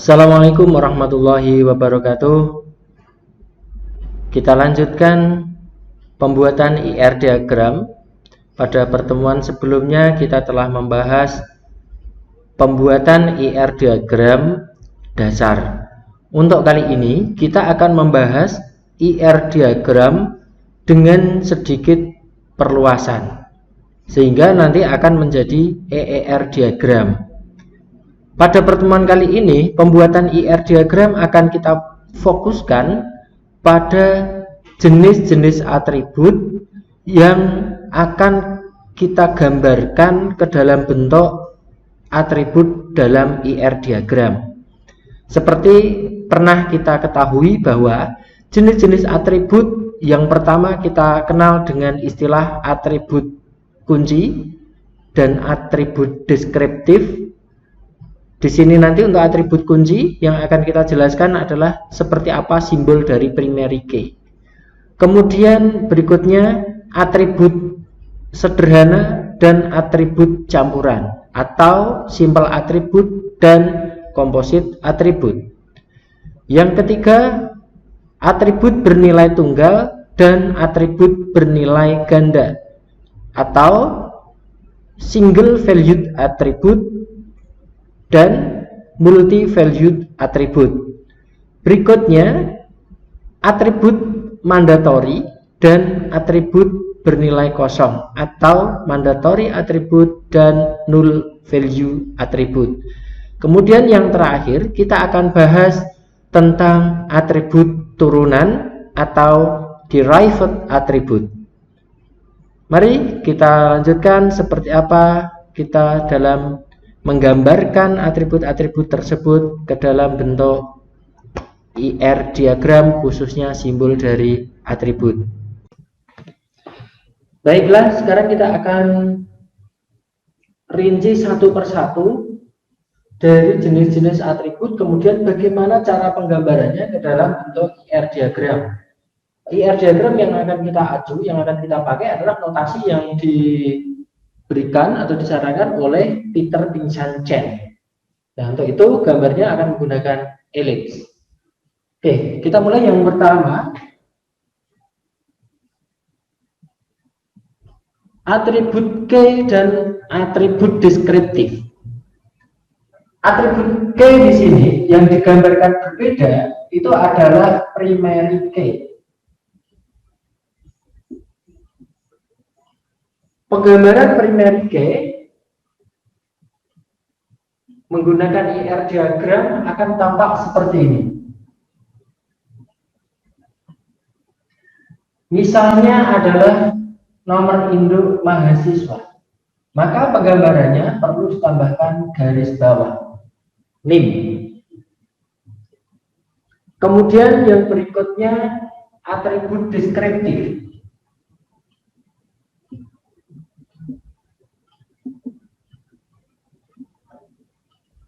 Assalamualaikum warahmatullahi wabarakatuh. Kita lanjutkan pembuatan IR diagram. Pada pertemuan sebelumnya kita telah membahas pembuatan IR diagram dasar. Untuk kali ini kita akan membahas IR diagram dengan sedikit perluasan, sehingga nanti akan menjadi EER diagram. Pada pertemuan kali ini, pembuatan IR diagram akan kita fokuskan pada jenis-jenis atribut yang akan kita gambarkan ke dalam bentuk atribut dalam IR diagram. Seperti pernah kita ketahui bahwa jenis-jenis atribut yang pertama kita kenal dengan istilah atribut kunci dan atribut deskriptif. Di sini nanti untuk atribut kunci yang akan kita jelaskan adalah seperti apa simbol dari primary key. Kemudian berikutnya atribut sederhana dan atribut campuran atau simple atribut dan composite atribut. Yang ketiga atribut bernilai tunggal dan atribut bernilai ganda atau single valued attribute dan multi-valued atribut. Berikutnya atribut mandatory dan atribut bernilai kosong atau mandatory atribut dan null value atribut. Kemudian yang terakhir kita akan bahas tentang atribut turunan atau derived atribut. Mari kita lanjutkan seperti apa kita dalam menggambarkan atribut-atribut tersebut ke dalam bentuk IR diagram, khususnya simbol dari atribut. Baiklah, sekarang kita akan rinci satu persatu dari jenis-jenis atribut, kemudian bagaimana cara penggambarannya ke dalam bentuk IR diagram. IR diagram yang akan kita acu, yang akan kita pakai adalah notasi yang diberikan atau disarankan oleh Peter Vincent Chen. Nah, untuk itu gambarnya akan menggunakan elips. Oke, kita mulai yang pertama. Atribut key dan atribut deskriptif. Atribut key di sini yang digambarkan berbeda itu adalah primary key. Penggambaran primary key menggunakan IR diagram akan tampak seperti ini. Misalnya adalah nomor induk mahasiswa, maka penggambarannya perlu ditambahkan garis bawah NIM. Kemudian yang berikutnya atribut deskriptif.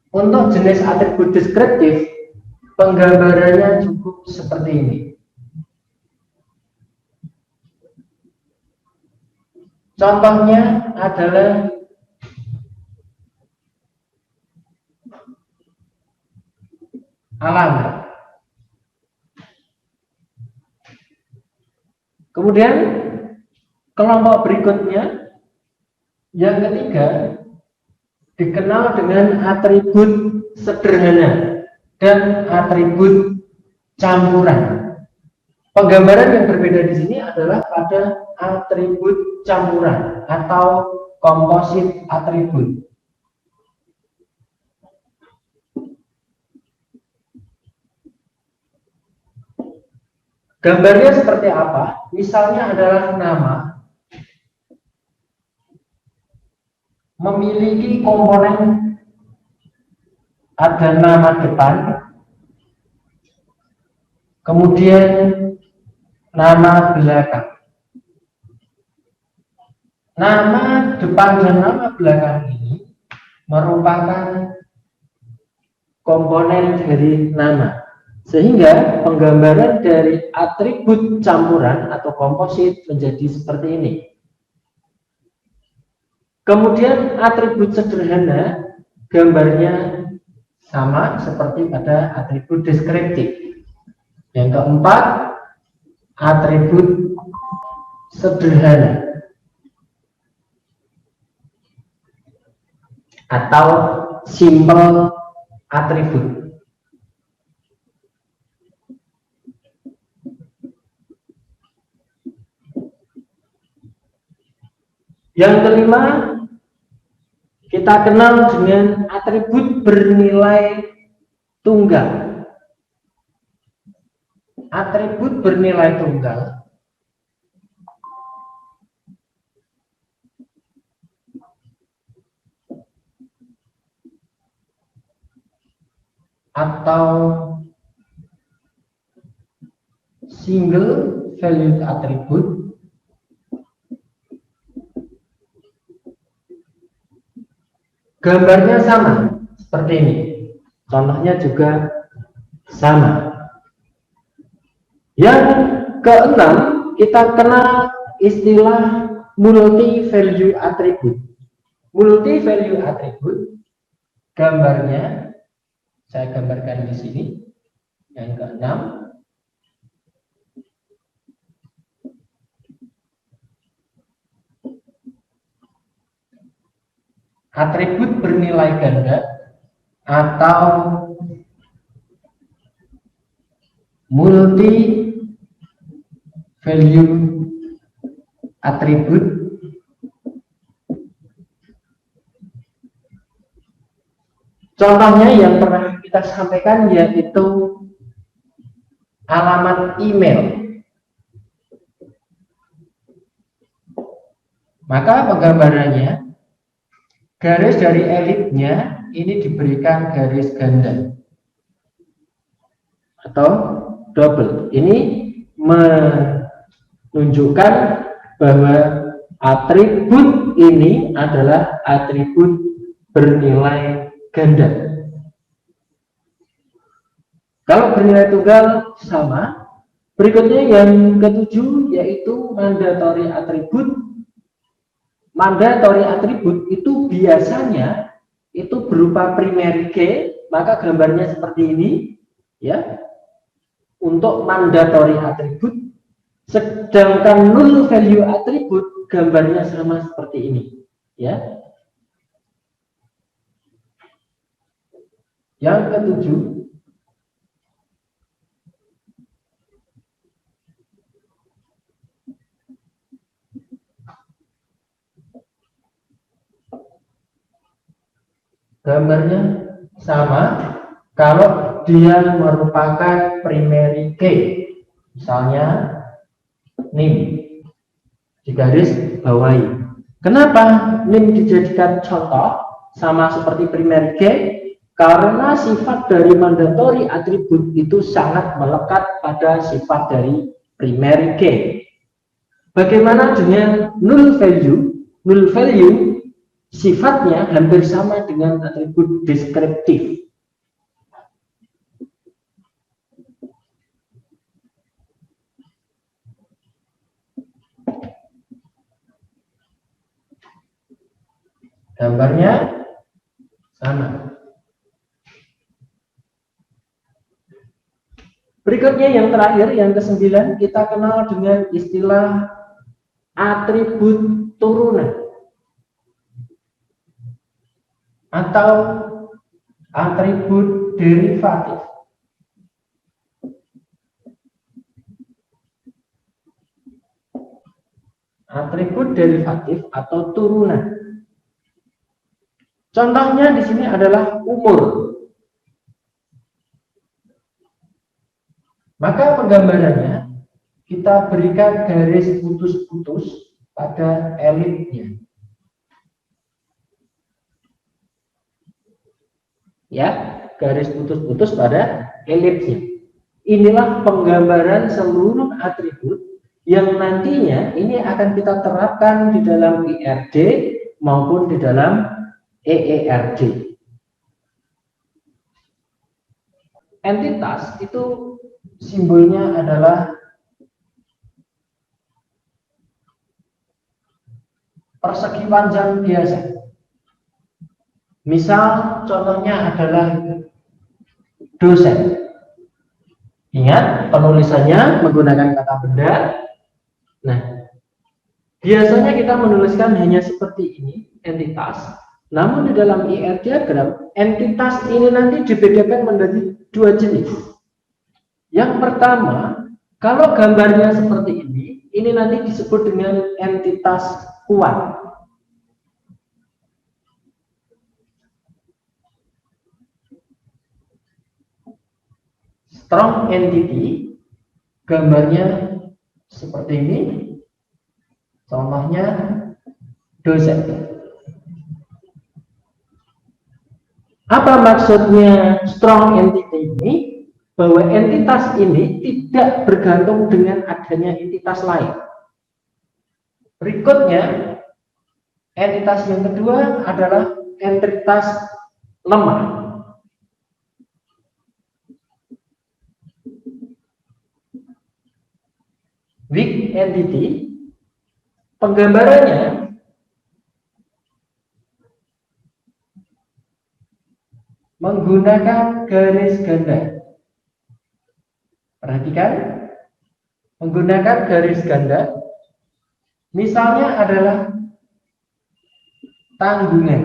Untuk jenis atribut deskriptif, penggambarannya cukup seperti ini. Contohnya adalah alamat. Kemudian kelompok berikutnya, yang ketiga, dikenal dengan atribut sederhana dan atribut campuran. Penggambaran yang berbeda di sini adalah pada atribut campuran atau composite atribut. Gambarnya seperti apa? Misalnya adalah nama memiliki komponen ada nama depan, kemudian nama belakang. Nama depan dan nama belakang ini merupakan komponen dari nama, sehingga penggambaran dari atribut campuran atau komposit menjadi seperti ini. Kemudian atribut sederhana gambarnya sama seperti pada atribut deskriptif. Yang keempat, atribut sederhana atau simple atribut. Yang kelima, kita kenal dengan atribut bernilai tunggal. Atribut bernilai tunggal atau single valued attribute gambarnya sama seperti ini. Contohnya juga sama. Yang keenam, kita kenal istilah multi value attribute. Multi value attribute gambarnya saya gambarkan di sini. Yang keenam, atribut bernilai ganda atau multi value atribut contohnya yang pernah kita sampaikan yaitu alamat email. Maka penggambarannya garis dari elipsnya ini diberikan garis ganda atau double. Ini menunjukkan bahwa atribut ini adalah atribut bernilai ganda. Kalau bernilai tunggal sama. Berikutnya yang ketujuh yaitu mandatory attribute. Mandatory attribute itu biasanya itu berupa primary key, maka gambarnya seperti ini, ya. Untuk mandatory attribute, sedangkan null value attribute gambarnya sama seperti ini, ya. Yang ketujuh, gambarnya sama kalau dia merupakan primary key, misalnya NIM di garis bawahi. Kenapa NIM dijadikan contoh sama seperti primary key? Karena sifat dari mandatory atribut itu sangat melekat pada sifat dari primary key. Bagaimana dengan null value? Null value sifatnya hampir sama dengan atribut deskriptif. Gambarnya sama. Berikutnya yang terakhir, yang ke-9, kita kenal dengan istilah atribut turunan atau atribut derivatif. Atribut derivatif atau turunan. Contohnya di sini adalah umur. Maka penggambarannya kita berikan garis putus-putus pada elipsnya. Ya, garis putus-putus pada elipsnya. Inilah penggambaran seluruh atribut yang nantinya ini akan kita terapkan di dalam IRD maupun di dalam EERD. Entitas itu simbolnya adalah persegi panjang biasa. Misal contohnya adalah dosen. Ingat, penulisannya menggunakan kata benda. Nah, biasanya kita menuliskan hanya seperti ini, entitas. Namun di dalam IR diagram, entitas ini nanti dibedakan menjadi dua jenis. Yang pertama, kalau gambarnya seperti ini nanti disebut dengan entitas kuat. Strong entity, gambarnya seperti ini, contohnya dosen. Apa maksudnya strong entity ini? Bahwa entitas ini tidak bergantung dengan adanya entitas lain. Berikutnya, entitas yang kedua adalah entitas lemah. Weak entity, penggambarannya menggunakan garis ganda. Perhatikan, menggunakan garis ganda, misalnya adalah tanggungan.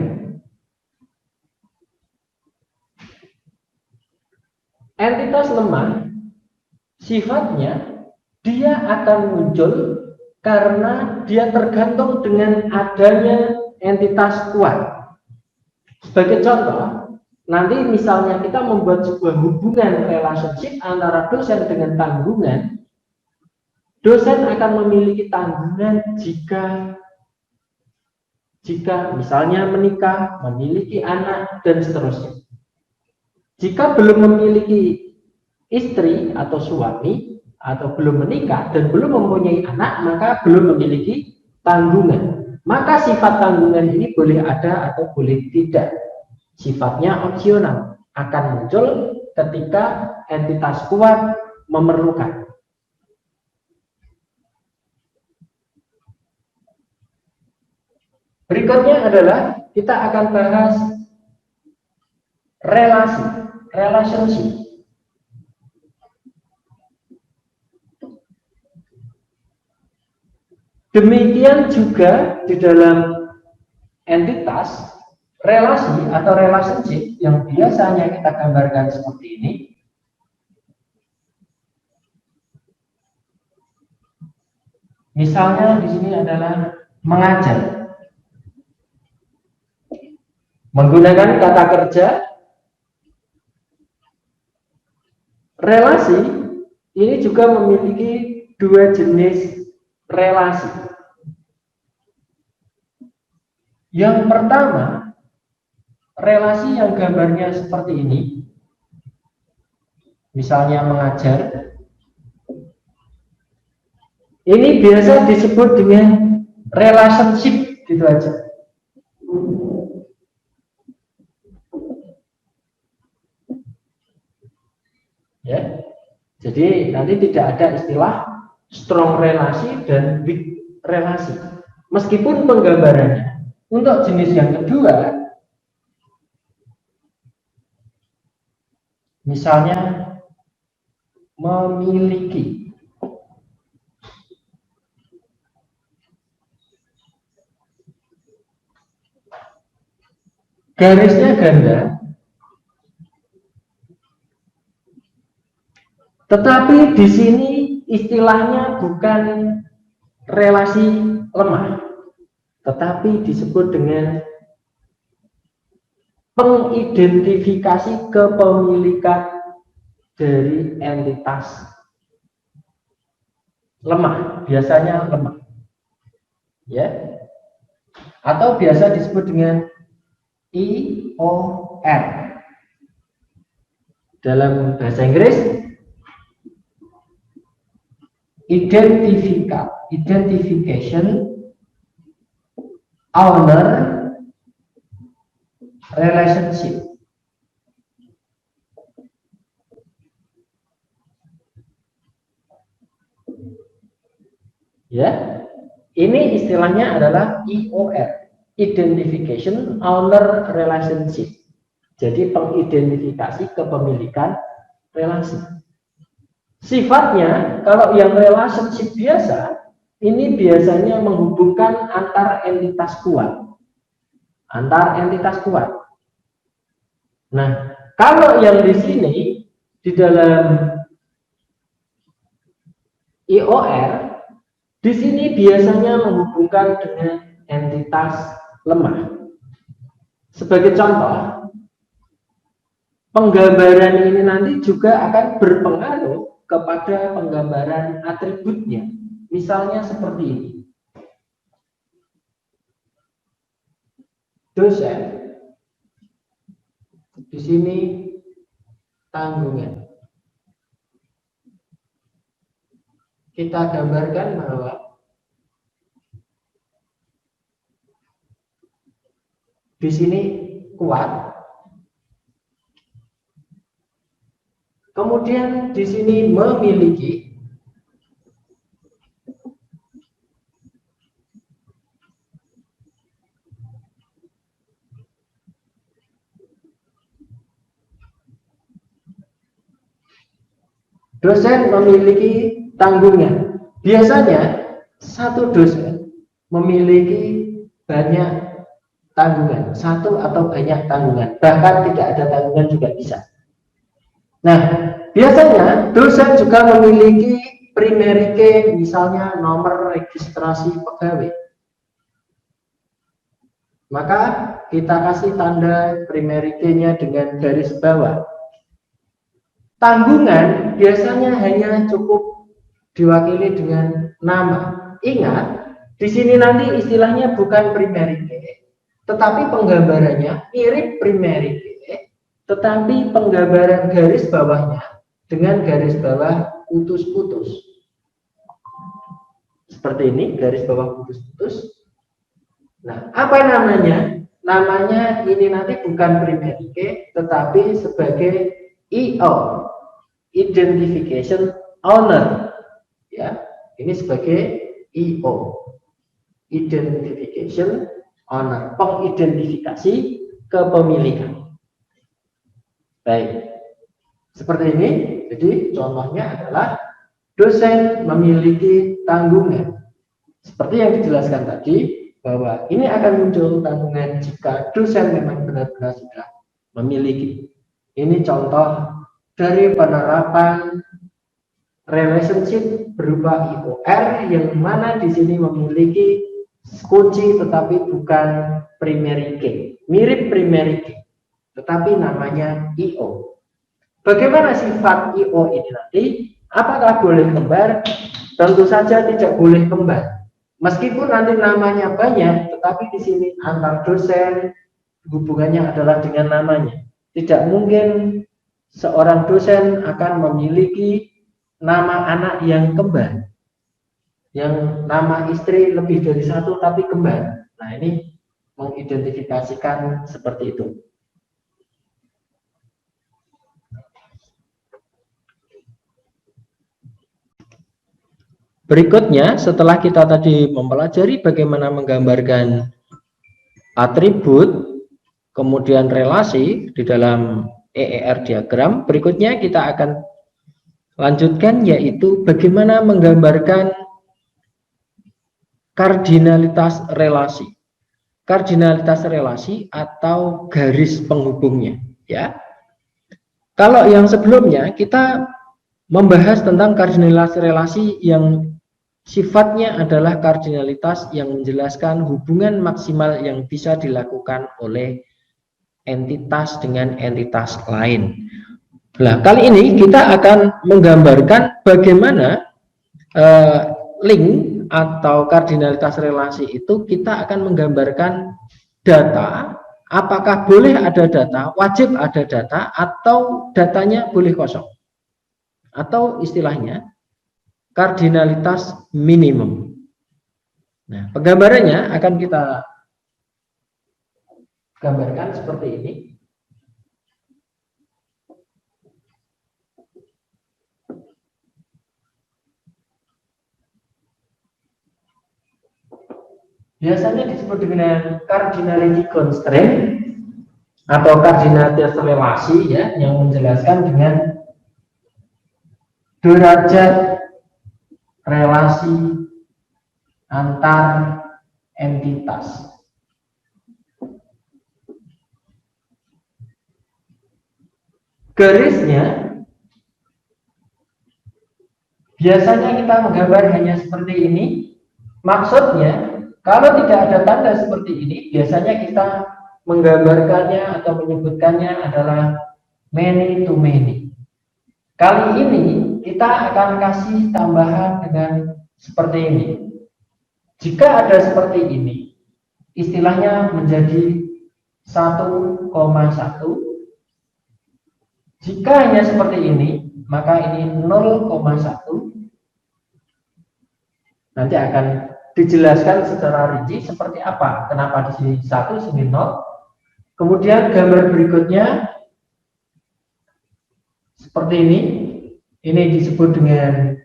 Entitas lemah, sifatnya dia akan muncul karena dia tergantung dengan adanya entitas kuat. Sebagai contoh, nanti misalnya kita membuat sebuah hubungan relationship antara dosen dengan tanggungan, dosen akan memiliki tanggungan jika misalnya menikah, memiliki anak, dan seterusnya. Jika belum memiliki istri atau suami, atau belum menikah dan belum mempunyai anak, maka belum memiliki tanggungan. Maka sifat tanggungan ini boleh ada atau boleh tidak. Sifatnya opsional, akan muncul ketika entitas kuat memerlukan. Berikutnya adalah kita akan bahas relasi, relationship. Demikian juga di dalam entitas, relasi atau relationship yang biasanya kita gambarkan seperti ini. Misalnya di sini adalah mengajar. Menggunakan kata kerja, relasi ini juga memiliki dua jenis relasi. Yang pertama, relasi yang gambarnya seperti ini, misalnya mengajar, ini biasa disebut dengan relationship, gitu aja. Ya, jadi nanti tidak ada istilah strong relasi dan weak relasi. Meskipun penggambarannya untuk jenis yang kedua, misalnya memiliki. Garisnya ganda, tetapi di sini istilahnya bukan relasi lemah, tetapi disebut dengan pengidentifikasi kepemilikan dari entitas lemah, biasanya lemah, ya, atau biasa disebut dengan IOR dalam bahasa Inggris. Identification owner relationship. Ya, ini istilahnya adalah IOR, Identification Owner Relationship. Jadi pengidentifikasi kepemilikan relasi. Sifatnya, kalau yang relationship biasa, ini biasanya menghubungkan antar entitas kuat. Antar entitas kuat. Nah, kalau yang di sini, di dalam IOR, di sini biasanya menghubungkan dengan entitas lemah. Sebagai contoh, penggambaran ini nanti juga akan berpengaruh kepada penggambaran atributnya. Misalnya seperti ini. Dosen, di sini tanggungan. Kita gambarkan bahwa di sini kuat. Kemudian di sini memiliki. Dosen memiliki tanggungan. Biasanya satu dosen memiliki banyak tanggungan, satu atau banyak tanggungan, bahkan tidak ada tanggungan juga bisa. Nah, biasanya dosen juga memiliki primary key, misalnya nomor registrasi pegawai. Maka kita kasih tanda primary key-nya dengan garis bawah. Tanggungan biasanya hanya cukup diwakili dengan nama. Ingat, di sini nanti istilahnya bukan primary key, tetapi penggambarannya mirip primary key, tetapi penggambaran garis bawahnya dengan garis bawah putus-putus. Seperti ini, garis bawah putus-putus. Nah, apa namanya? Namanya ini nanti bukan primary key, tetapi sebagai IO, Identification Owner. Ya, ini sebagai IO, Identification Owner, pengidentifikasi kepemilikan. Baik, seperti ini. Jadi contohnya adalah dosen memiliki tanggungan. Seperti yang dijelaskan tadi, bahwa ini akan muncul tanggungan jika dosen memang benar-benar sudah memiliki. Ini contoh dari penerapan relationship berupa IOR yang mana di sini memiliki kunci tetapi bukan primary key. Mirip primary key, tetapi namanya IO. Bagaimana sifat IO ini nanti? Apakah boleh kembar? Tentu saja tidak boleh kembar. Meskipun nanti namanya banyak, tetapi di sini antar dosen hubungannya adalah dengan namanya. Tidak mungkin seorang dosen akan memiliki nama anak yang kembar, yang nama istri lebih dari satu tapi kembar. Nah, ini mengidentifikasikan seperti itu. Berikutnya, setelah kita tadi mempelajari bagaimana menggambarkan atribut, kemudian relasi di dalam EER diagram, berikutnya kita akan lanjutkan yaitu bagaimana menggambarkan kardinalitas relasi. Kardinalitas relasi atau garis penghubungnya, ya. Kalau yang sebelumnya kita membahas tentang kardinalitas relasi yang sifatnya adalah kardinalitas yang menjelaskan hubungan maksimal yang bisa dilakukan oleh entitas dengan entitas lain. Nah, kali ini kita akan menggambarkan bagaimana link atau kardinalitas relasi itu kita akan menggambarkan data, apakah boleh ada data, wajib ada data, atau datanya boleh kosong. Atau istilahnya kardinalitas minimum. Nah, penggambarannya akan kita gambarkan seperti ini. Biasanya disebut dengan cardinality constraint atau kardinalitas relasi ya, yang menjelaskan dengan derajat relasi antar entitas. Garisnya biasanya kita menggambar hanya seperti ini. Maksudnya, kalau tidak ada tanda seperti ini, biasanya kita menggambarkannya atau menyebutkannya adalah many to many. Kali ini kita akan kasih tambahan dengan seperti ini. Jika ada seperti ini, istilahnya menjadi 1,1. Jika hanya seperti ini, maka ini 0,1. Nanti akan dijelaskan secara rinci seperti apa. Kenapa di sini 1, sini 0. Kemudian gambar berikutnya seperti ini. Ini disebut dengan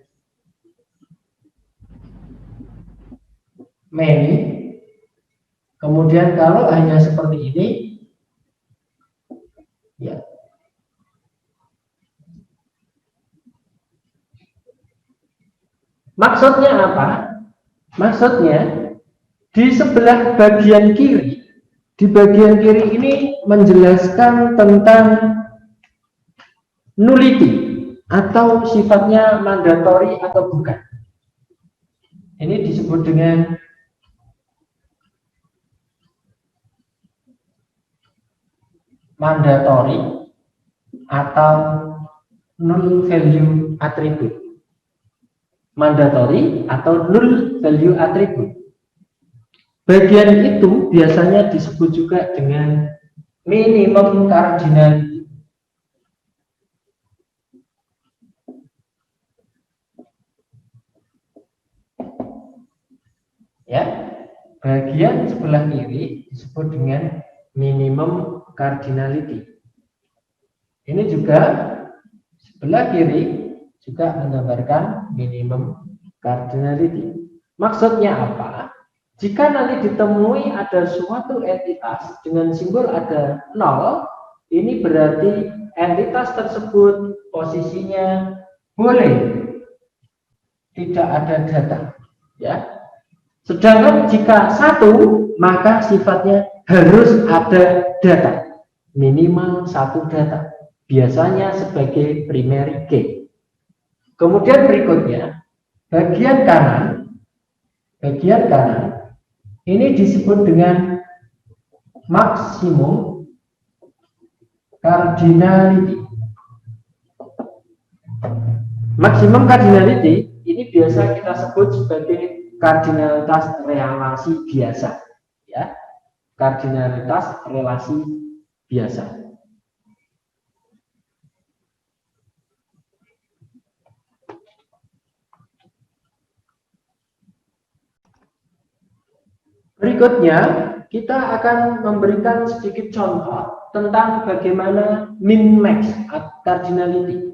many. Kemudian kalau hanya seperti ini, ya. Maksudnya apa? Maksudnya di sebelah bagian kiri, di bagian kiri ini menjelaskan tentang nullity atau sifatnya mandatori atau bukan. Ini disebut dengan mandatory atau null value attribute. Mandatory atau null value attribute. Bagian itu biasanya disebut juga dengan minimum cardinality. Ya, bagian sebelah kiri disebut dengan minimum cardinality. Ini juga sebelah kiri juga menggambarkan minimum cardinality. Maksudnya apa? Jika nanti ditemui ada suatu entitas dengan simbol ada 0, ini berarti entitas tersebut posisinya boleh tidak ada data, ya. Sedangkan jika 1, maka sifatnya harus ada data, minimal 1 data, biasanya sebagai primary key. Kemudian berikutnya, bagian kanan ini disebut dengan maksimum cardinality. Maksimum cardinality ini biasa kita sebut sebagai kardinalitas relasi biasa, ya. Kardinalitas relasi biasa. Berikutnya, kita akan memberikan sedikit contoh tentang bagaimana min-max cardinality.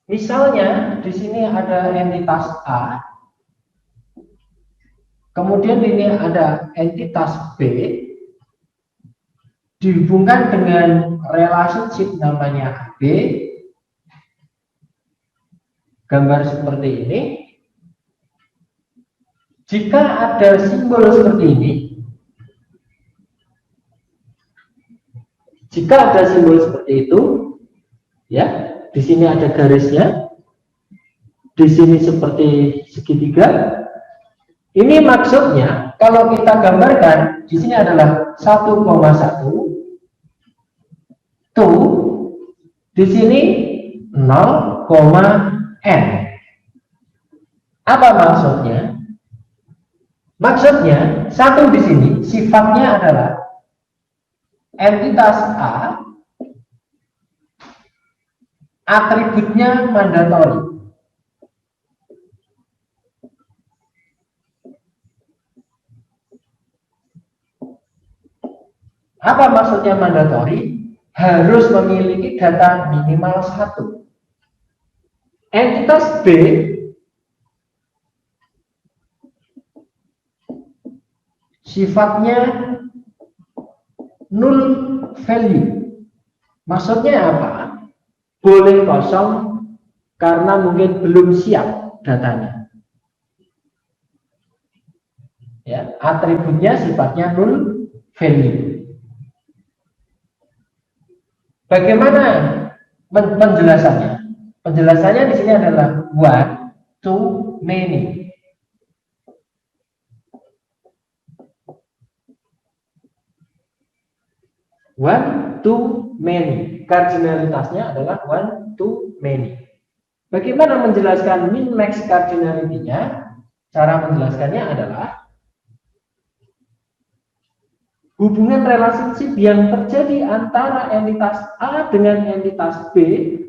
Misalnya, di sini ada entitas A, kemudian ini ada entitas B, dihubungkan dengan relationship namanya B, gambar seperti ini. Jika ada simbol seperti ini, jika ada simbol seperti itu, ya, di sini ada garisnya, di sini seperti segitiga. Ini maksudnya kalau kita gambarkan di sini adalah 1,1, tuh di sini 0,n. Apa maksudnya? Maksudnya 1 di sini sifatnya adalah entitas A, atributnya mandatori. Apa maksudnya mandatori? harus memiliki data minimal 1. Entitas B sifatnya null value. Maksudnya apa? Boleh kosong karena mungkin belum siap datanya. Ya, atributnya sifatnya null value. Bagaimana penjelasannya? Penjelasannya di sini adalah one, too many. One, too many. Kardinalitasnya adalah one, too many. Bagaimana menjelaskan min-max cardinality-nya? Cara menjelaskannya adalah hubungan relationship yang terjadi antara entitas A dengan entitas B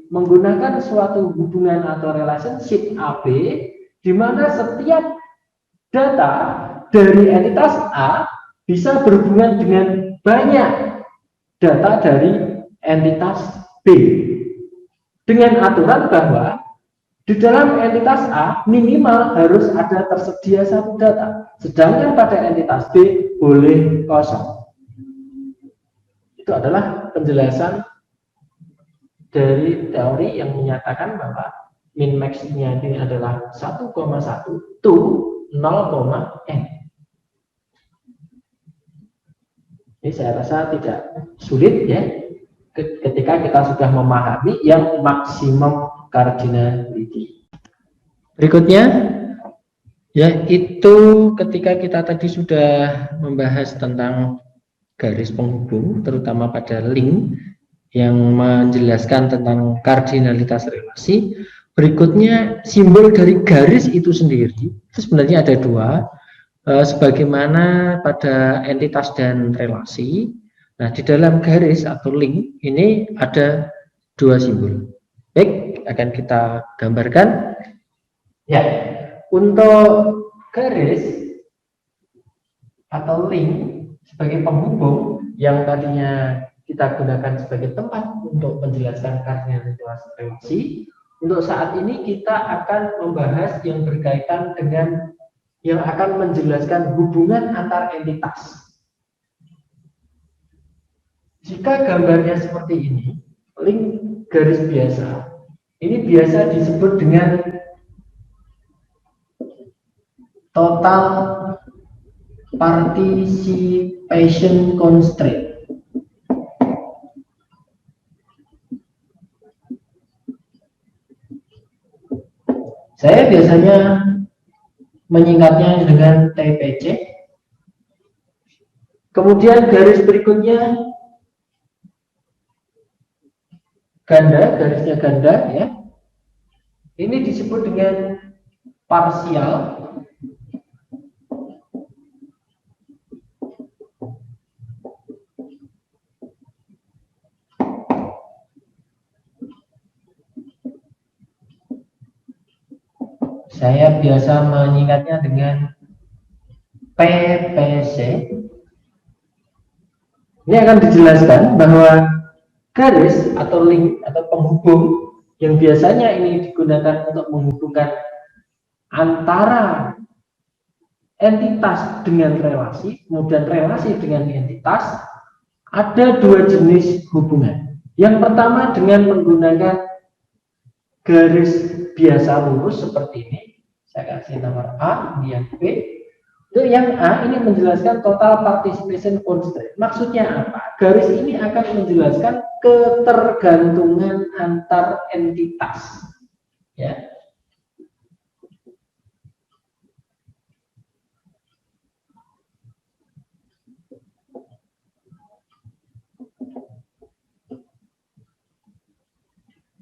menggunakan suatu hubungan atau relationship AB, di mana setiap data dari entitas A bisa berhubungan dengan banyak data dari entitas B, dengan aturan bahwa di dalam entitas A minimal harus ada tersedia 1 data, sedangkan pada entitas B boleh kosong. Itu adalah penjelasan dari teori yang menyatakan bahwa min max-nya ini adalah 1,1 to 0,n. Ini saya rasa tidak sulit ya ketika kita sudah memahami yang maksimum cardinality. Berikutnya yaitu ketika kita tadi sudah membahas tentang garis penghubung, terutama pada link yang menjelaskan tentang kardinalitas relasi. Berikutnya simbol dari garis itu sendiri itu sebenarnya ada 2. Sebagaimana pada entitas dan relasi. Nah, di dalam garis atau link ini ada 2 simbol. Baik, akan kita gambarkan. Ya, untuk garis atau link sebagai penghubung yang tadinya kita gunakan sebagai tempat untuk menjelaskan kardinalitas relasi, untuk saat ini kita akan membahas yang berkaitan dengan yang akan menjelaskan hubungan antar entitas. Jika gambarnya seperti ini, link garis biasa, ini biasa disebut dengan total participation constraint. Saya biasanya menyingkatnya dengan TPC. Kemudian garis berikutnya ganda, garisnya ganda ya. Ini disebut dengan parsial. Saya biasa menyingkatnya dengan PPC. Ini akan dijelaskan bahwa garis atau link atau penghubung yang biasanya ini digunakan untuk menghubungkan antara entitas dengan relasi, kemudian relasi dengan entitas, ada 2 jenis hubungan. Yang pertama dengan menggunakan garis biasa lurus seperti ini. Saya kasih nomor A, kemudian B. Untuk yang A ini menjelaskan total participation constraint. Maksudnya apa? Garis ini akan menjelaskan ketergantungan antar entitas. Ya.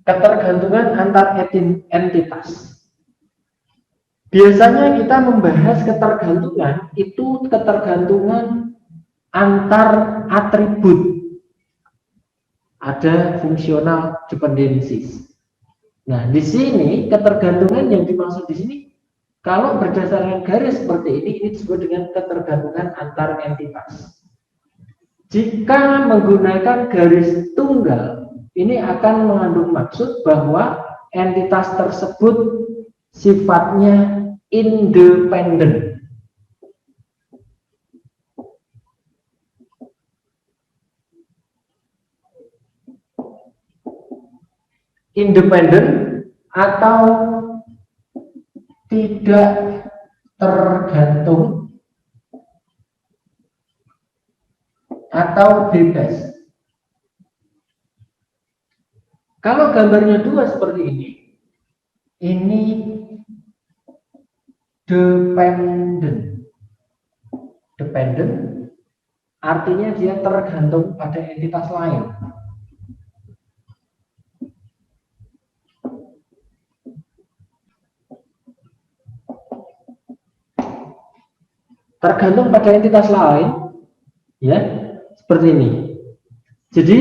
Ketergantungan antar entitas. Biasanya kita membahas ketergantungan itu ketergantungan antar atribut. Ada fungsional dependencies. Nah, di sini ketergantungan yang dimaksud di sini kalau berdasarkan garis seperti ini disebut dengan ketergantungan antar entitas. Jika menggunakan garis tunggal, ini akan mengandung maksud bahwa entitas tersebut sifatnya independen. Independen atau tidak tergantung atau bebas. Kalau gambarnya dua seperti ini dependent. Dependent artinya dia tergantung pada entitas lain. Tergantung pada entitas lain, ya, seperti ini. Jadi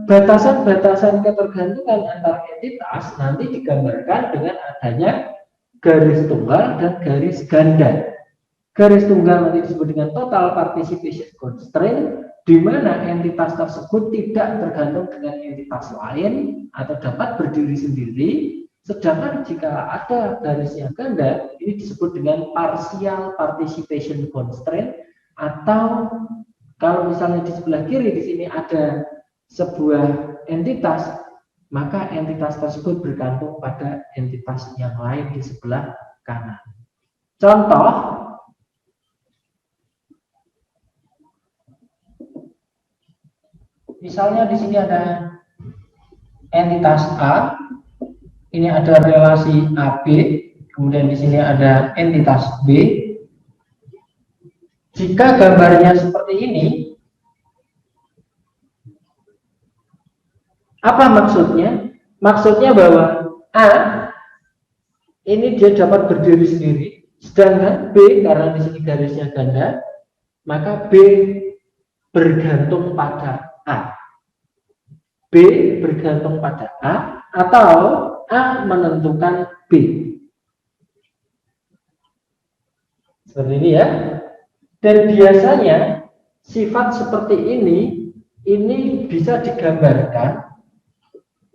batasan-batasan ketergantungan antar entitas nanti digambarkan dengan adanya garis tunggal dan garis ganda. Garis tunggal nanti disebut dengan total participation constraint, di mana entitas tersebut tidak tergantung dengan entitas lain atau dapat berdiri sendiri. Sedangkan jika ada garis yang ganda, ini disebut dengan partial participation constraint, atau kalau misalnya di sebelah kiri di sini ada sebuah entitas, maka entitas tersebut bergantung pada entitas yang lain di sebelah kanan. Contoh, misalnya di sini ada entitas A, ini ada relasi AB, kemudian di sini ada entitas B. Jika gambarnya seperti ini, apa maksudnya? Maksudnya bahwa A ini dia dapat berdiri sendiri, sedangkan B karena di sini garisnya ganda, maka B bergantung pada A. B bergantung pada A atau A menentukan B. Seperti ini ya. Dan biasanya sifat seperti ini bisa digambarkan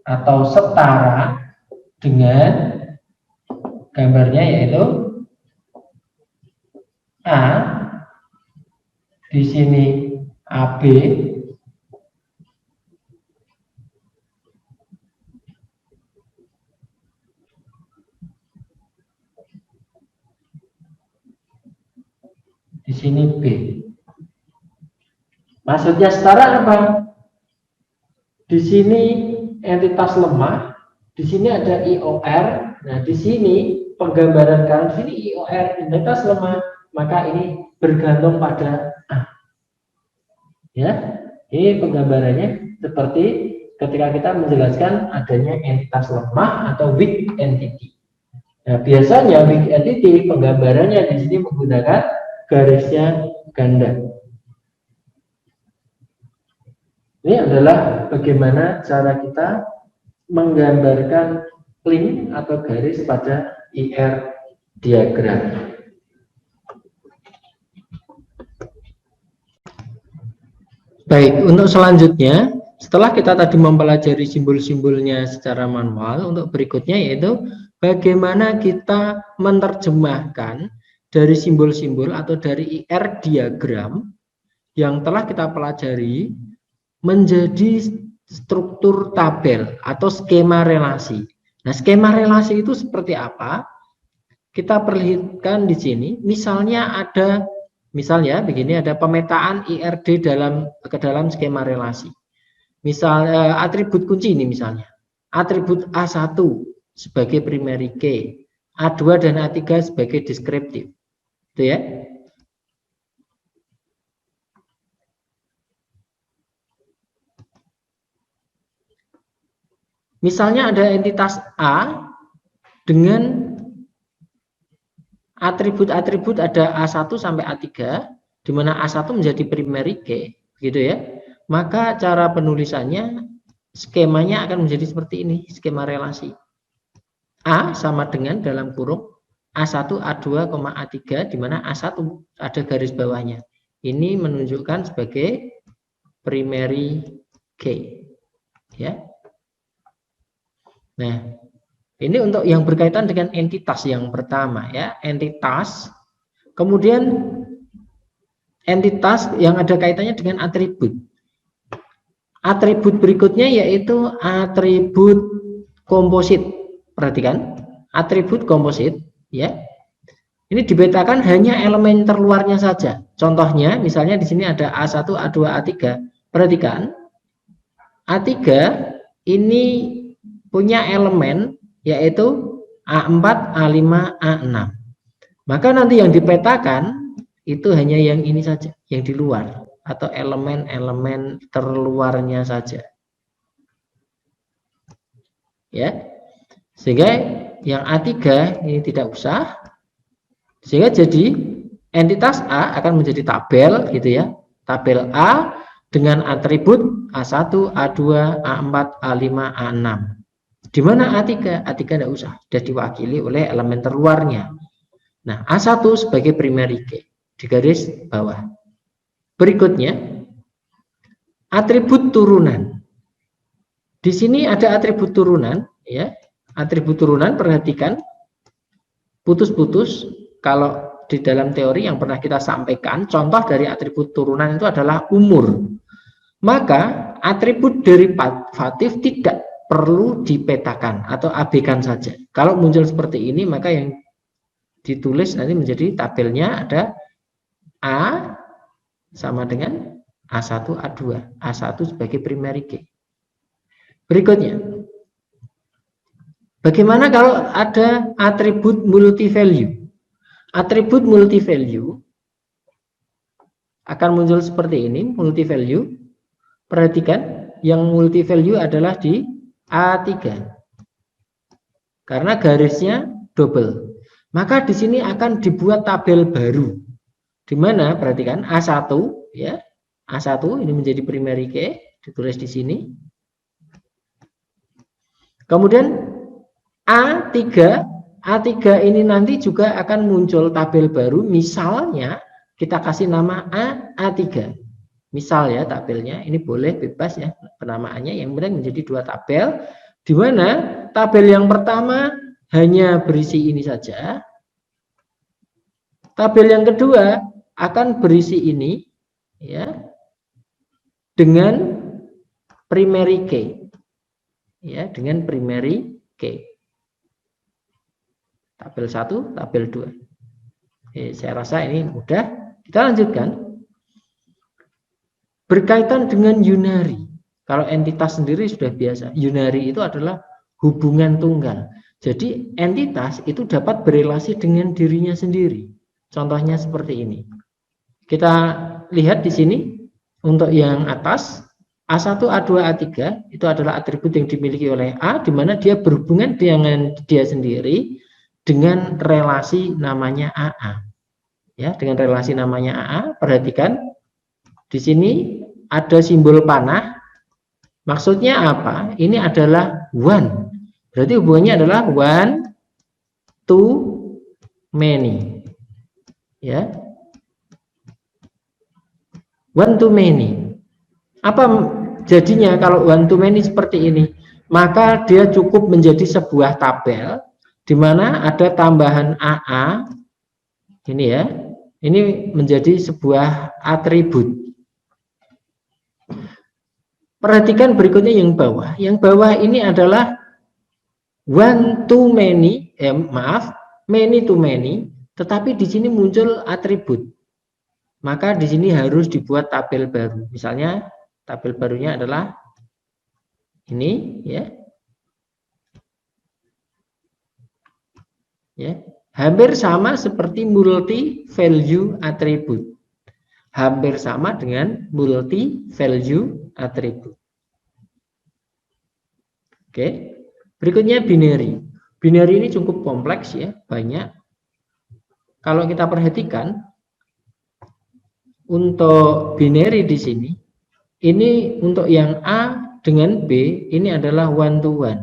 atau setara dengan gambarnya yaitu A, di sini AB, di sini B. Maksudnya setara apa? Di sini entitas lemah, di sini ada IOR. Nah, di sini penggambaran kanan sini IOR entitas lemah, maka ini bergantung pada A. Ya, ini penggambarannya seperti ketika kita menjelaskan adanya entitas lemah atau weak entity. Nah, biasanya weak entity penggambarannya di sini menggunakan garisnya ganda. Ini adalah bagaimana cara kita menggambarkan link atau garis pada IR diagram. Baik, untuk selanjutnya, setelah kita tadi mempelajari simbol-simbolnya secara manual, untuk berikutnya yaitu bagaimana kita menerjemahkan dari simbol-simbol atau dari IR diagram yang telah kita pelajari menjadi struktur tabel atau skema relasi. Nah, skema relasi itu seperti apa? Kita perlihatkan di sini. Misalnya begini, ada pemetaan IRD ke dalam skema relasi. Misalnya atribut kunci ini misalnya. Atribut A1 sebagai primary key, A2 dan A3 sebagai deskriptif. Itu ya. Misalnya ada entitas A dengan atribut-atribut ada A1 sampai A3, di mana A1 menjadi primary key, gitu ya. Maka cara penulisannya, skemanya akan menjadi seperti ini, skema relasi. A sama dengan dalam kurung A1, A2, A3, di mana A1 ada garis bawahnya. ini menunjukkan sebagai primary key, ya. Nah, ini untuk yang berkaitan dengan entitas yang pertama, ya, entitas. Kemudian entitas yang ada kaitannya dengan atribut. Atribut berikutnya yaitu atribut komposit. Perhatikan, atribut komposit, ya. Ini dibetakan hanya elemen terluarnya saja. Contohnya, misalnya di sini ada A1, A2, A3. Perhatikan, A3 ini punya elemen yaitu A4, A5, A6. Maka nanti yang dipetakan itu hanya yang ini saja, yang di luar atau elemen-elemen terluarnya saja. Ya. Sehingga yang A3 ini tidak usah. Sehingga jadi entitas A akan menjadi tabel gitu ya. Tabel A dengan atribut A1, A2, A4, A5, A6. Di mana A3? A3 tidak usah, sudah diwakili oleh elemen terluarnya. Nah, A1 sebagai primary key di garis bawah. Berikutnya, atribut turunan. Di sini ada atribut turunan, ya. Atribut turunan, perhatikan, putus-putus. Kalau di dalam teori yang pernah kita sampaikan, contoh dari atribut turunan itu adalah umur. Maka atribut derivatif tidak perlu dipetakan atau abaikan saja. Kalau muncul seperti ini, maka yang ditulis nanti menjadi tabelnya ada A sama dengan A1, A2. A1 sebagai primary key. Berikutnya, bagaimana kalau ada atribut multi value? Atribut multi value akan muncul seperti ini, multi value. Perhatikan, yang multi value adalah di A3. Karena garisnya double. Maka di sini akan dibuat tabel baru. Di mana perhatikan A1 ya. A1 ini menjadi primary key, ditulis di sini. Kemudian A3 ini nanti juga akan muncul tabel baru, misalnya kita kasih nama A3. Misal ya tabelnya, ini boleh bebas ya penamaannya, yang penting menjadi dua tabel, di mana tabel yang pertama hanya berisi ini saja. Tabel yang kedua akan berisi ini ya dengan primary key. Ya, dengan primary key. Tabel 1, tabel 2. Saya rasa ini mudah. Kita lanjutkan. Berkaitan dengan unary. Kalau entitas sendiri sudah biasa. Unary itu adalah hubungan tunggal. Jadi entitas itu dapat berelasi dengan dirinya sendiri. Contohnya seperti ini. Kita lihat di sini untuk yang atas A1, A2, A3 itu adalah atribut yang dimiliki oleh A, di mana dia berhubungan dengan dia sendiri dengan relasi namanya AA. Ya, dengan relasi namanya AA, perhatikan di sini ada simbol panah. Maksudnya apa? Ini adalah one. Berarti hubungannya adalah one to many. Ya. One to many. Apa jadinya kalau one to many seperti ini? Maka dia cukup menjadi sebuah tabel di mana ada tambahan AA ini ya. Ini menjadi sebuah atribut. Perhatikan berikutnya yang bawah. Yang bawah ini adalah one to many, many to many, tetapi di sini muncul atribut. Maka di sini harus dibuat tabel baru. Misalnya tabel barunya adalah ini ya. Ya, hampir sama seperti multi value atribut. Hampir sama dengan multi value atribut. Oke. Berikutnya binary. Binary ini cukup kompleks ya, banyak. Kalau kita perhatikan untuk binary di sini, ini untuk yang A dengan B ini adalah one to one.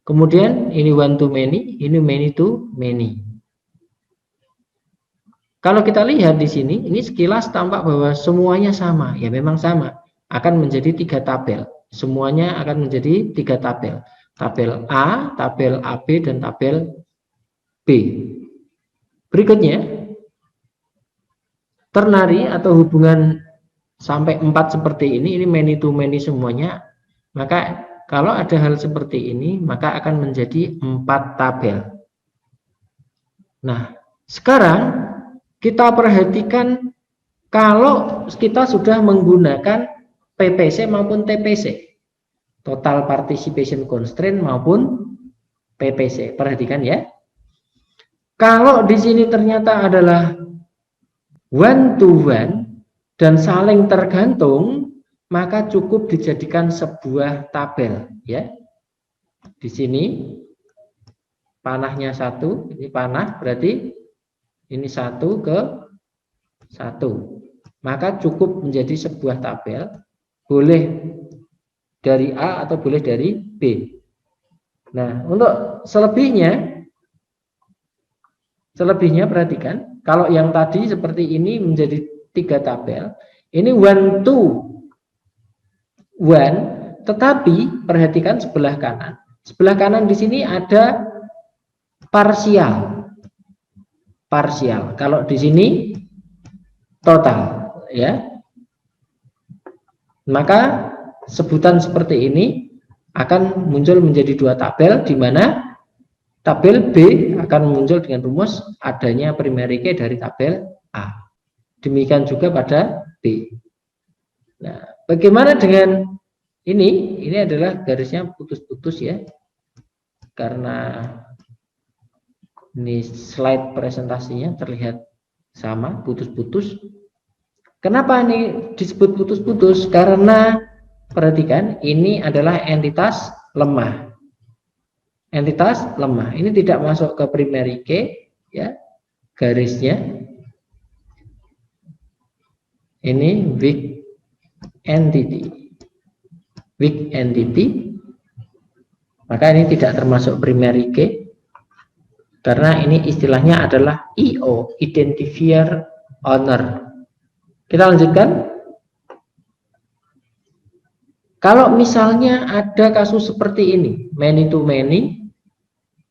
Kemudian ini one to many, ini many to many. Kalau kita lihat di sini, ini sekilas tampak bahwa semuanya sama. Ya memang sama. Akan menjadi 3 tabel. Semuanya akan menjadi 3 tabel. Tabel A, tabel AB, dan tabel B. Berikutnya, ternary atau hubungan sampai 4 seperti ini many to many semuanya. Maka kalau ada hal seperti ini, maka akan menjadi 4 tabel. Nah, sekarang kita perhatikan kalau kita sudah menggunakan PPC maupun TPC, Total Participation Constraint maupun PPC. Perhatikan ya. Kalau di sini ternyata adalah one to one dan saling tergantung, maka cukup dijadikan sebuah tabel ya. Di sini panahnya 1, ini panah berarti ini 1 ke 1. Maka cukup menjadi sebuah tabel, boleh dari A atau boleh dari B. Nah, untuk selebihnya perhatikan, kalau yang tadi seperti ini menjadi 3 tabel, ini one to one, tetapi perhatikan sebelah kanan. Sebelah kanan di sini ada parsial. Kalau di sini total, ya. Maka sebutan seperti ini akan muncul menjadi 2 tabel, di mana tabel B akan muncul dengan rumus adanya primary key dari tabel A. Demikian juga pada B. Nah, bagaimana dengan ini? Ini adalah garisnya putus-putus ya. Karena ini slide presentasinya terlihat sama, putus-putus. Kenapa ini disebut putus-putus? Karena perhatikan, ini adalah entitas lemah. Entitas lemah. Ini tidak masuk ke primary key ya. Garisnya ini weak entity. Weak entity. Maka ini tidak termasuk primary key. Karena ini istilahnya adalah IO, Identifier Owner. Kita lanjutkan. Kalau misalnya ada kasus seperti ini, many to many,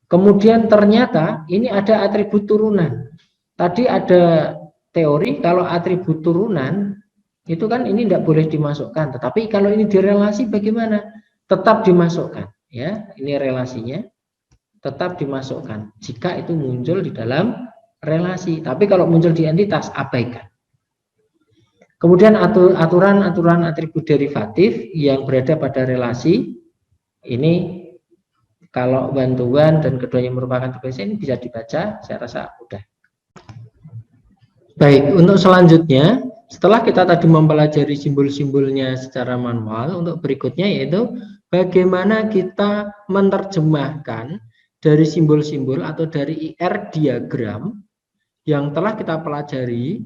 kemudian ternyata ini ada atribut turunan. Tadi ada teori kalau atribut turunan, itu kan ini tidak boleh dimasukkan. Tetapi kalau ini direlasi bagaimana? Tetap dimasukkan. Ya, ini relasinya. Tetap dimasukkan jika itu muncul di dalam relasi. Tapi kalau muncul di entitas, abaikan. Kemudian aturan-aturan atribut derivatif yang berada pada relasi ini, kalau bantuan dan keduanya merupakan TPC, ini bisa dibaca, saya rasa mudah. Baik, untuk selanjutnya, setelah kita tadi mempelajari simbol-simbolnya secara manual, untuk berikutnya yaitu bagaimana kita menerjemahkan dari simbol-simbol atau dari IR diagram yang telah kita pelajari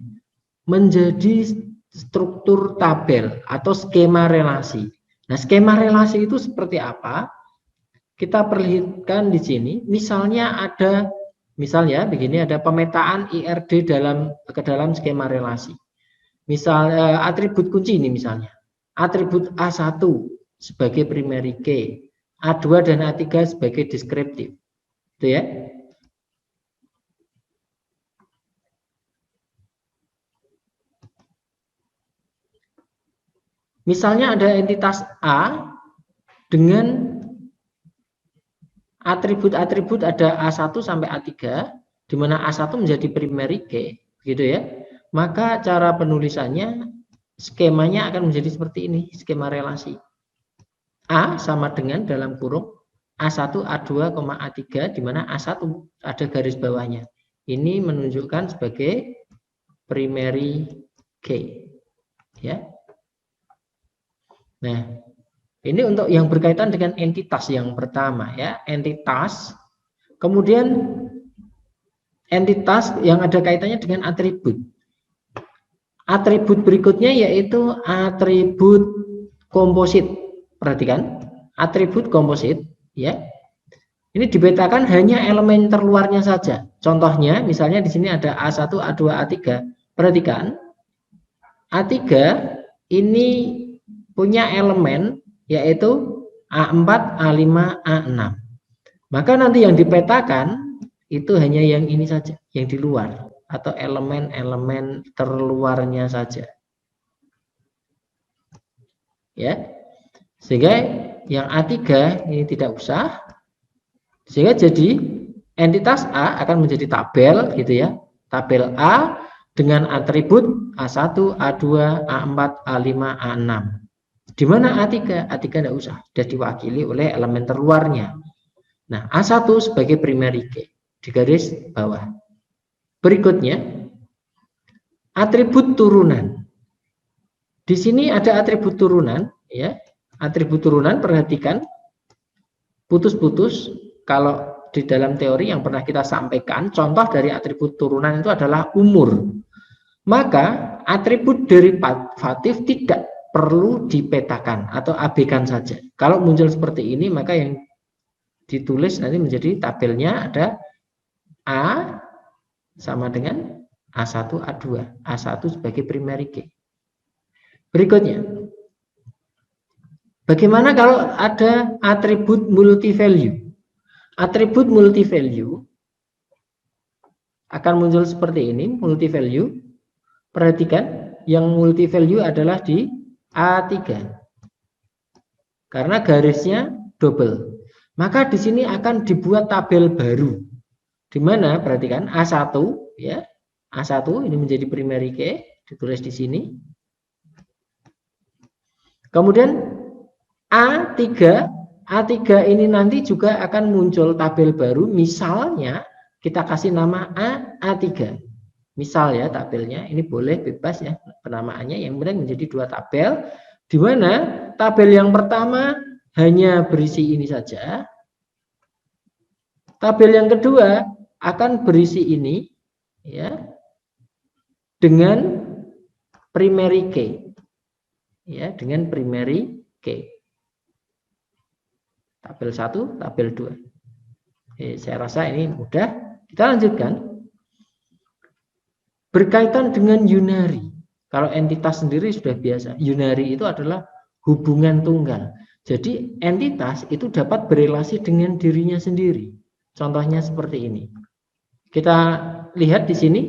menjadi struktur tabel atau skema relasi. Nah, skema relasi itu seperti apa? Kita perlihatkan di sini. Misalnya begini, ada pemetaan IRD ke dalam skema relasi. Misal atribut kunci ini misalnya. Atribut A1 sebagai primary key, A2 dan A3 sebagai deskriptif. Itu ya. Misalnya ada entitas A dengan atribut-atribut ada A1 sampai A3, di mana A1 menjadi primary key, gitu ya. Maka cara penulisannya, skemanya akan menjadi seperti ini, skema relasi. A sama dengan dalam kurung A1, A2, A3, di mana A1 ada garis bawahnya. Ini menunjukkan sebagai primary key. Ya. Nah, ini untuk yang berkaitan dengan entitas yang pertama ya, entitas. Kemudian entitas yang ada kaitannya dengan atribut. Atribut berikutnya yaitu atribut komposit. Perhatikan, atribut komposit ya. Ini dipetakan hanya elemen terluarnya saja. Contohnya, misalnya di sini ada A1, A2, A3. Perhatikan, A3 ini punya elemen yaitu A4, A5, A6. Maka nanti yang dipetakan itu hanya yang ini saja, yang di luar atau elemen-elemen terluarnya saja. Ya. Sehingga yang A3 ini tidak usah. Sehingga jadi entitas A akan menjadi tabel gitu ya. Tabel A dengan atribut A1, A2, A4, A5, A6. Di mana A3? A3 tidak usah, sudah diwakili oleh elemen terluarnya. Nah, A1 sebagai primary key di garis bawah. Berikutnya, atribut turunan. Di sini ada atribut turunan, ya. Atribut turunan, perhatikan, putus-putus. Kalau di dalam teori yang pernah kita sampaikan, contoh dari atribut turunan itu adalah umur. Maka atribut derivatif tidak perlu dipetakan atau abaikan saja. Kalau muncul seperti ini, maka yang ditulis nanti menjadi tabelnya ada A sama dengan A1, A2. A1 sebagai primary key. Berikutnya, bagaimana kalau ada atribut multi-value? Atribut multi-value akan muncul seperti ini, multi-value. Perhatikan, yang multi-value adalah di A3. Karena garisnya double. Maka di sini akan dibuat tabel baru. Di mana perhatikan A1 ya. A1 ini menjadi primary key, ditulis di sini. Kemudian A3 ini nanti juga akan muncul tabel baru, misalnya kita kasih nama A3. Misal ya tabelnya, ini boleh bebas ya penamaannya, yang penting menjadi dua tabel, di mana tabel yang pertama hanya berisi ini saja. Tabel yang kedua akan berisi ini ya dengan primary key. Ya, dengan primary key. Tabel 1, tabel 2. Saya rasa ini mudah. Kita lanjutkan. Berkaitan dengan unary. Kalau entitas sendiri sudah biasa. Unary itu adalah hubungan tunggal. Jadi entitas itu dapat berelasi dengan dirinya sendiri. Contohnya seperti ini. Kita lihat di sini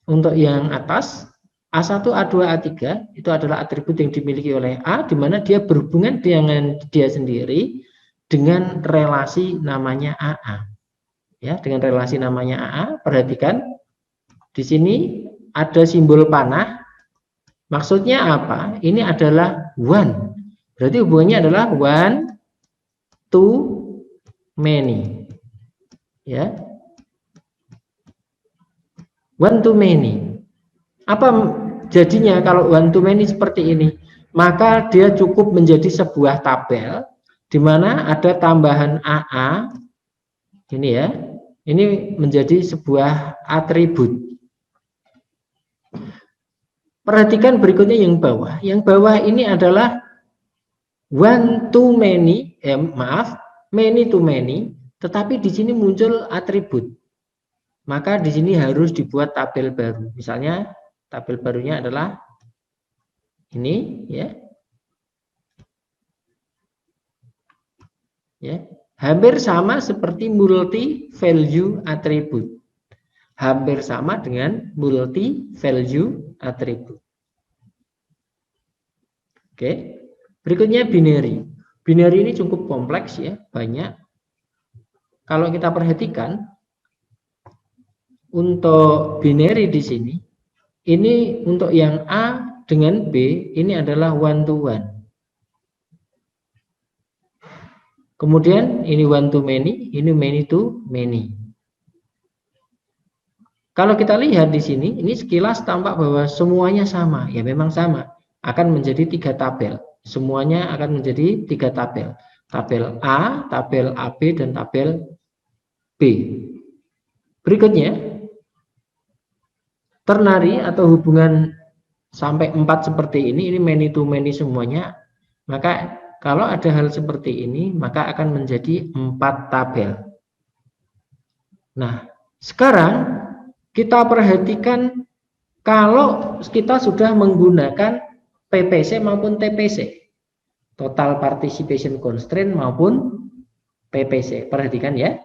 untuk yang atas A1, A2, A3 itu adalah atribut yang dimiliki oleh A, di mana dia berhubungan dengan dia sendiri dengan relasi namanya AA. Ya, dengan relasi namanya AA, perhatikan di sini ada simbol panah. Maksudnya apa? Ini adalah one. Berarti hubungannya adalah one to many. Ya. One to many. Apa jadinya kalau one to many seperti ini? Maka dia cukup menjadi sebuah tabel di mana ada tambahan AA ini ya. Ini menjadi sebuah atribut. Perhatikan berikutnya yang bawah. Yang bawah ini adalah one to many, many to many, tetapi di sini muncul atribut. Maka di sini harus dibuat tabel baru. Misalnya tabel barunya adalah ini ya. Ya, hampir sama seperti multi value atribut. Hampir sama dengan multi value atribut. Oke. Berikutnya binary. Binary ini cukup kompleks ya, banyak. Kalau kita perhatikan untuk binary di sini, ini untuk yang A dengan B ini adalah one to one. Kemudian ini one to many, ini many to many. Kalau kita lihat di sini, ini sekilas tampak bahwa semuanya sama. Ya memang sama. Akan menjadi 3 tabel. Semuanya akan menjadi 3 tabel. Tabel A, tabel AB, dan tabel B. Berikutnya, ternary atau hubungan sampai 4 seperti ini many to many semuanya. Maka kalau ada hal seperti ini, maka akan menjadi 4 tabel. Nah, sekarang kita perhatikan kalau kita sudah menggunakan PPC maupun TPC, total participation constraint maupun PPC. Perhatikan ya.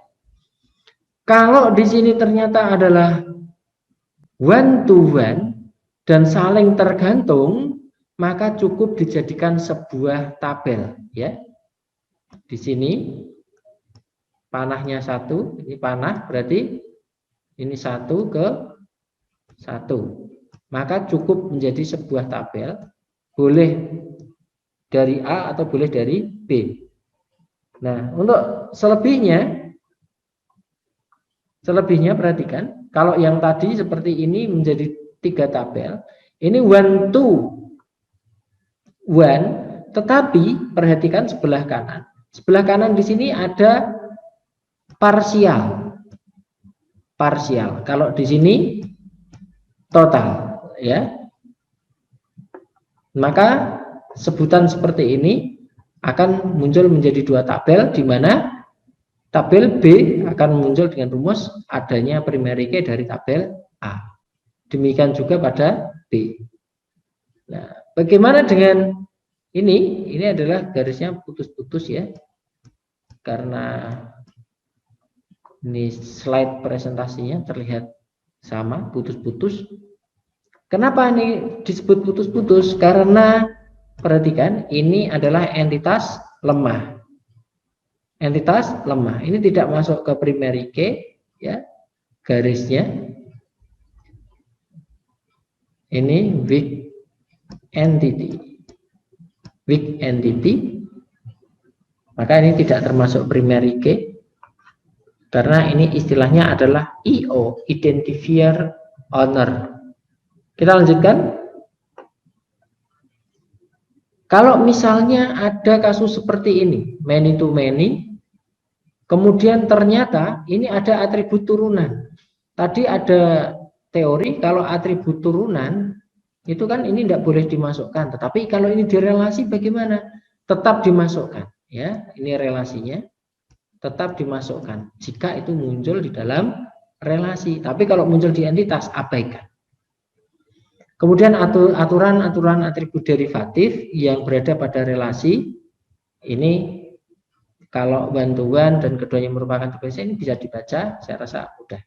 Kalau di sini ternyata adalah one to one dan saling tergantung, maka cukup dijadikan sebuah tabel ya. Di sini panahnya satu, ini panah berarti ini 1 ke 1. Maka cukup menjadi sebuah tabel, boleh dari A atau boleh dari B. Nah, untuk selebihnya perhatikan, kalau yang tadi seperti ini menjadi 3 tabel, ini one to one, tetapi perhatikan sebelah kanan. Sebelah kanan di sini ada parsial. Parsial. Kalau di sini total, ya. Maka sebutan seperti ini akan muncul menjadi 2 tabel, di mana tabel B akan muncul dengan rumus adanya primary key dari tabel A. Demikian juga pada B. Nah, bagaimana dengan ini? Ini adalah garisnya putus-putus ya. Karena ini slide presentasinya terlihat sama, putus-putus. Kenapa ini disebut putus-putus? Karena perhatikan, ini adalah entitas lemah. Entitas lemah. Ini tidak masuk ke primary key ya. Garisnya ini weak entity. Weak entity. Maka ini tidak termasuk primary key. Karena ini istilahnya adalah IO, identifier owner. Kita lanjutkan. Kalau misalnya ada kasus seperti ini, many to many, kemudian ternyata ini ada atribut turunan. Tadi ada teori kalau atribut turunan itu kan ini tidak boleh dimasukkan. Tetapi kalau ini direlasi bagaimana? Tetap dimasukkan. Ya, ini relasinya tetap dimasukkan. Jika itu muncul di dalam relasi. Tapi kalau muncul di entitas, abaikan. Kemudian aturan-aturan atribut derivatif yang berada pada relasi ini kalau one to one dan keduanya merupakan TPC ini bisa dibaca, saya rasa mudah.